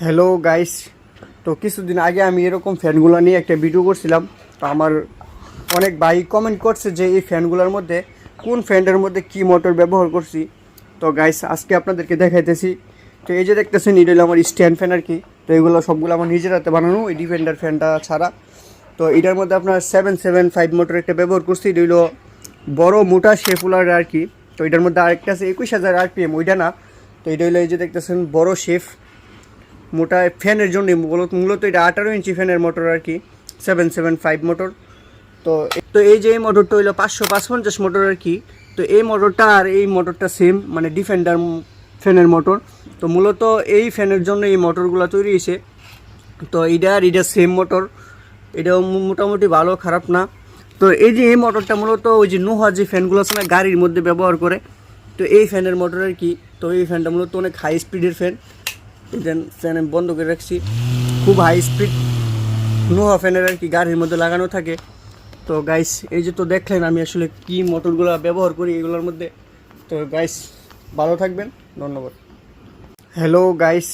Hello guys. তো কিছুদিন আগে আমি এরকম ফ্যানগুলো নিয়ে একটা ভিডিও করছিলাম। তো আমার অনেক ভাই কমেন্ট করছে যে এই ফ্যানগুলোর মধ্যে কোন ফ্যানটার মধ্যে কি মোটর ব্যবহার করছি। তো গাইস আজকে আপনাদেরকে দেখাইতেছি। তো এই যে দেখতেছেন এটা হলো আমার স্ট্যান্ড ফ্যান আর কি। তো এগুলো সবগুলো আমার নিজের হাতে বানানো, এই ডিফেন্ডার ফ্যানটা ছাড়া। তো এটার মধ্যে আপনার 775 মোটর একটা ব্যবহার করছি। এটা হলো বড় মোটা শেফুলার আর কি। তো এটার মধ্যে আরেকটা আছে 21,000 RPM, ওইটা না। তো এটা হলো এই যে দেখতেছেন বড় শেফ মোটা ফ্যানের জন্য মূলত এটা 18 ইঞ্চি ফ্যানের মোটর আর কি, 775 মোটর। তো তো এই যে এই মোটরটা হইলো 555 মোটর আর কি। তো এই মোটরটা আর এই মোটরটা সেম, মানে ডিফেন্ডার ফ্যানের মোটর। তো মূলত এই ফ্যানের জন্য এই মোটরগুলো তৈরি হয়েছে। তো এটা সেম মোটর, এটাও মোটামুটি ভালো, খারাপ না। তো এই যে এই মোটরটা মূলত ওই যে নোহা যে ফ্যানগুলো আছে না গাড়ির মধ্যে ব্যবহার করে, তো এই ফ্যানের মোটর আর কি। তো এই ফ্যানটা মূলত অনেক হাই স্পিডের ফ্যান। ফ্যান আমি বন্ধ করে রাখছি, খুব হাই স্পিড নোহা ফ্যানের আর কি, গাড়ির মধ্যে লাগানো থাকে। তো গাইস এই যে তো দেখলেন আমি আসলে কি মোটরগুলো ব্যবহার করি এগুলোর মধ্যে। তো গাইস ভালো থাকবেন, ধন্যবাদ। Hello guys.